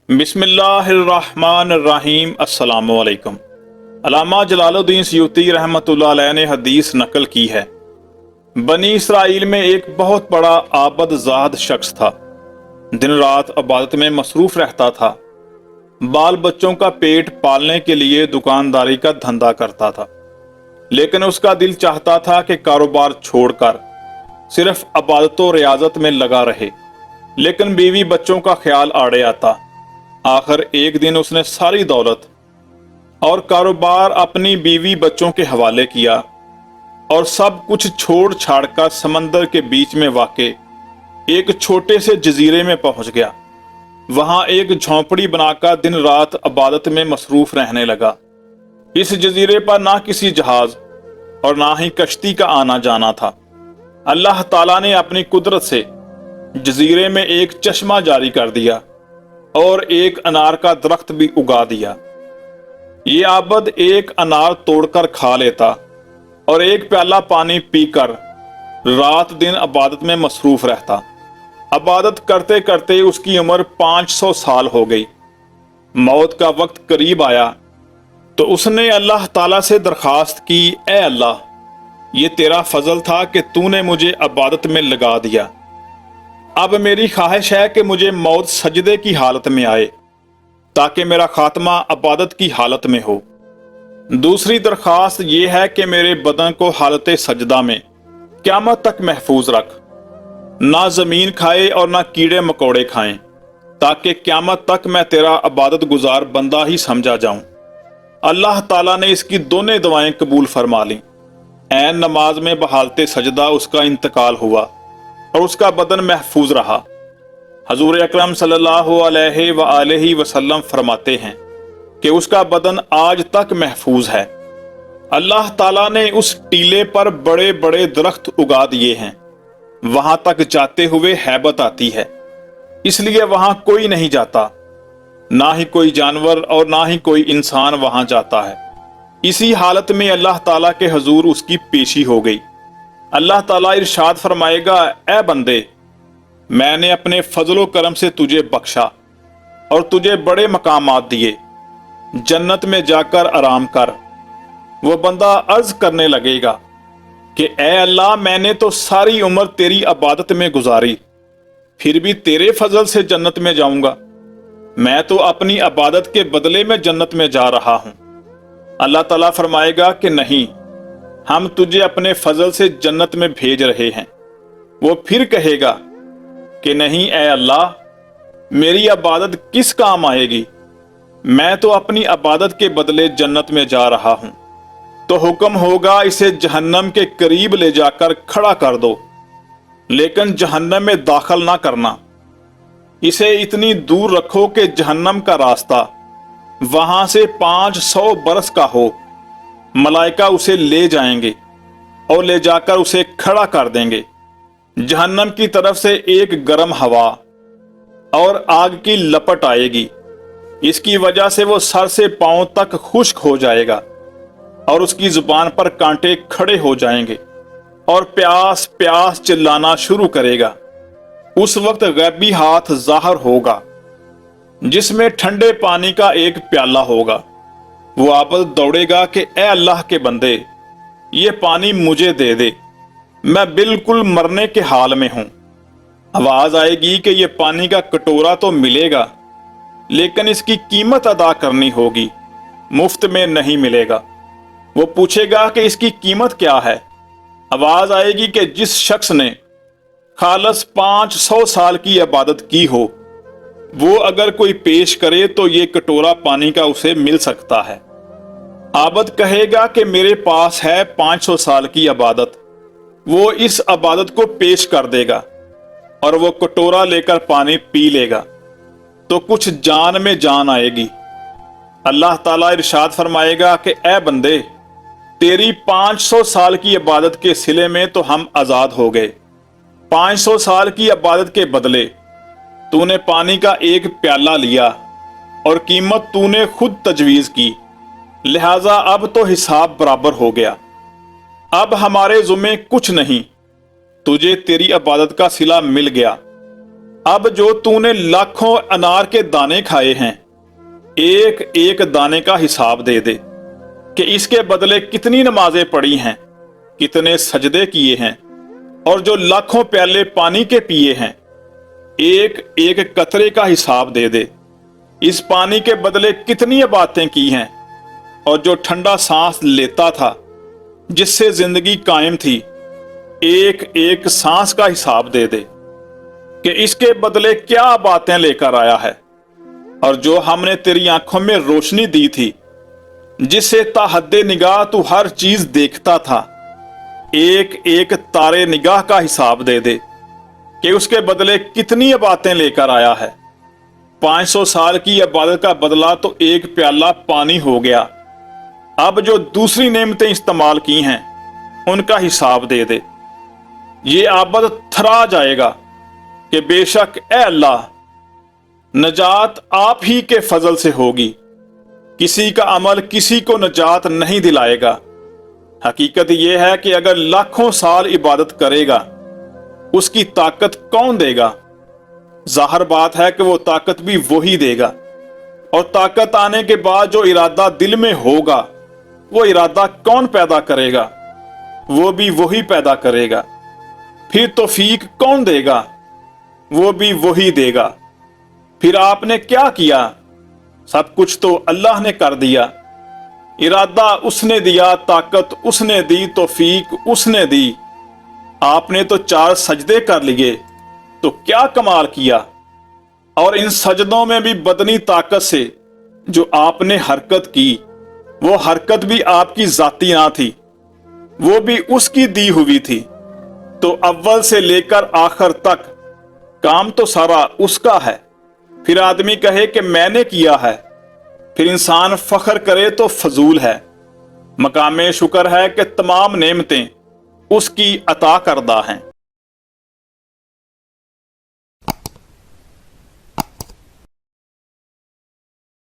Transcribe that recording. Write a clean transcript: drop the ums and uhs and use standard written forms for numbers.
बिस्मिल्लाहिर्रहमानिर्रहीम। अस्सलामु अलैकुम। अल्लामा जलालुद्दीन सयूती रहमतुल्लाह अलैह ने हदीस नकल की है, बनी इसराइल में एक बहुत बड़ा आबद ज़ाहद शख्स था। दिन रात इबादत में मसरूफ रहता था। बाल बच्चों का पेट पालने के लिए दुकानदारी का धंधा करता था, लेकिन उसका दिल चाहता था कि कारोबार छोड़कर सिर्फ इबादत और रियाजत में लगा रहे। लेकिन बीवी बच्चों का ख्याल आड़े आता। आखिर एक दिन उसने सारी दौलत और कारोबार अपनी बीवी बच्चों के हवाले किया और सब कुछ छोड़ छाड़कर समंदर के बीच में वाक़े एक छोटे से जजीरे में पहुंच गया। वहां एक झोंपड़ी बनाकर दिन रात इबादत में मसरूफ रहने लगा। इस जजीरे पर ना किसी जहाज और ना ही कश्ती का आना जाना था। अल्लाह ताला ने अपनी कुदरत से जजीरे में एक चश्मा जारी कर दिया और एक अनार का दरख्त भी उगा दिया। ये आबद एक अनार तोड़कर खा लेता और एक प्याला पानी पीकर रात दिन इबादत में मसरूफ रहता। इबादत करते करते उसकी उम्र 500 साल हो गई। मौत का वक्त करीब आया तो उसने अल्लाह ताला से दरखास्त की, ए अल्लाह, ये तेरा फजल था कि तूने मुझे इबादत में लगा दिया। अब मेरी ख्वाहिश है कि मुझे मौत सजदे की हालत में आए ताकि मेरा खात्मा इबादत की हालत में हो। दूसरी दरखास्त ये है कि मेरे बदन को हालत सजदा में क़यामत तक महफूज रख, ना जमीन खाए और ना कीड़े मकोड़े खाएं, ताकि क़यामत तक मैं तेरा इबादत गुजार बंदा ही समझा जाऊं। अल्लाह ताला ने इसकी दोनों दुआएं कबूल फरमा लीं। ऐन नमाज में बहालते सजदा उसका इंतकाल हुआ और उसका बदन महफूज रहा। हजूर अकरम सल्लल्लाहु अलैहि वसल्लम फरमाते हैं कि उसका बदन आज तक महफूज है। अल्लाह ताला ने उस टीले पर बड़े बड़े दरख्त उगा दिए हैं। वहां तक जाते हुए हैबत आती है, इसलिए वहां कोई नहीं जाता, ना ही कोई जानवर और ना ही कोई इंसान वहां जाता है। इसी हालत में अल्लाह ताला के हजूर उसकी पेशी हो गई। अल्लाह ताला इरशाद फरमाएगा, ए बंदे, मैंने अपने फजलो करम से तुझे बख्शा और तुझे बड़े मकामात दिए, जन्नत में जाकर आराम कर। वो बंदा अर्ज करने लगेगा कि ए अल्लाह, मैंने तो सारी उम्र तेरी इबादत में गुजारी, फिर भी तेरे फजल से जन्नत में जाऊंगा। मैं तो अपनी इबादत के बदले में जन्नत में जा रहा हूं। अल्लाह ताला फरमाएगा कि नहीं, हम तुझे अपने फजल से जन्नत में भेज रहे हैं। वो फिर कहेगा कि नहीं ए अल्लाह, मेरी इबादत किस काम आएगी, मैं तो अपनी इबादत के बदले जन्नत में जा रहा हूं। तो हुक्म होगा, इसे जहन्नम के करीब ले जाकर खड़ा कर दो, लेकिन जहन्नम में दाखिल ना करना। इसे इतनी दूर रखो कि जहन्नम का रास्ता वहां से 500 बरस का हो। मलाइका उसे ले जाएंगे और ले जाकर उसे खड़ा कर देंगे। जहन्नम की तरफ से एक गर्म हवा और आग की लपट आएगी। इसकी वजह से वो सर से पांव तक खुश्क हो जाएगा और उसकी जुबान पर कांटे खड़े हो जाएंगे और प्यास प्यास चिल्लाना शुरू करेगा। उस वक्त गैबी हाथ जाहिर होगा जिसमें ठंडे पानी का एक प्याला होगा। वो आबद दौड़ेगा कि ए अल्लाह के बंदे, ये पानी मुझे दे दे, मैं बिल्कुल मरने के हाल में हूं। आवाज आएगी कि ये पानी का कटोरा तो मिलेगा, लेकिन इसकी कीमत अदा करनी होगी, मुफ्त में नहीं मिलेगा। वो पूछेगा कि इसकी कीमत क्या है। आवाज आएगी कि जिस शख्स ने खालस 500 साल की इबादत की हो, वो अगर कोई पेश करे तो ये कटोरा पानी का उसे मिल सकता है। आबद कहेगा कि मेरे पास है 500 साल की इबादत। वो इस इबादत को पेश कर देगा और वो कटोरा लेकर पानी पी लेगा तो कुछ जान में जान आएगी। अल्लाह ताला इरशाद फरमाएगा कि ए बंदे, तेरी 500 साल की इबादत के सिले में तो हम आजाद हो गए। 500 साल की इबादत के बदले तूने पानी का एक प्याला लिया और कीमत तूने खुद तजवीज की, लिहाजा अब तो हिसाब बराबर हो गया। अब हमारे जुम्मे कुछ नहीं, तुझे तेरी इबादत का सिला मिल गया। अब जो तूने लाखों अनार के दाने खाए हैं, एक एक दाने का हिसाब दे दे कि इसके बदले कितनी नमाजें पढ़ी हैं, कितने सजदे किए हैं, और जो लाखों प्याले पानी के पिए हैं, एक एक कतरे का हिसाब दे दे। इस पानी के बदले कितनी बातें की हैं, और जो ठंडा सांस लेता था जिससे जिंदगी कायम थी, एक एक सांस का हिसाब दे दे कि इसके बदले क्या बातें लेकर आया है। और जो हमने तेरी आंखों में रोशनी दी थी, जिससे ताहद्दे निगाह तू हर चीज देखता था, एक एक तारे निगाह का हिसाब दे दे कि उसके बदले कितनी बातें लेकर आया है। 500 साल की इबादत का बदला तो एक प्याला पानी हो गया। अब जो दूसरी नेमतें इस्तेमाल की हैं, उनका हिसाब दे दे। ये आबद थरा जाएगा कि बेशक ए अल्लाह, नजात आप ही के फजल से होगी, किसी का अमल किसी को नजात नहीं दिलाएगा। हकीकत यह है कि अगर लाखों साल इबादत करेगा, उसकी ताकत कौन देगा? जाहिर बात है कि वो ताकत भी वही देगा, और ताकत आने के बाद जो इरादा दिल में होगा, वो इरादा कौन पैदा करेगा? वो भी वही पैदा करेगा। फिर तौफीक कौन देगा? वो भी वही देगा। फिर आपने क्या किया? सब कुछ तो अल्लाह ने कर दिया। इरादा उसने दिया, ताकत उसने दी, तौफीक उसने दी। आपने तो 4 सजदे कर लिए, तो क्या कमाल किया। और इन सजदों में भी बदनी ताकत से जो आपने हरकत की, वो हरकत भी आपकी जाती ना थी, वो भी उसकी दी हुई थी। तो अव्वल से लेकर आखिर तक काम तो सारा उसका है। फिर आदमी कहे कि मैंने किया है, फिर इंसान फख्र करे तो फजूल है। मकामे शुक्र है कि तमाम नेमतें उसकी अता करदा हैं।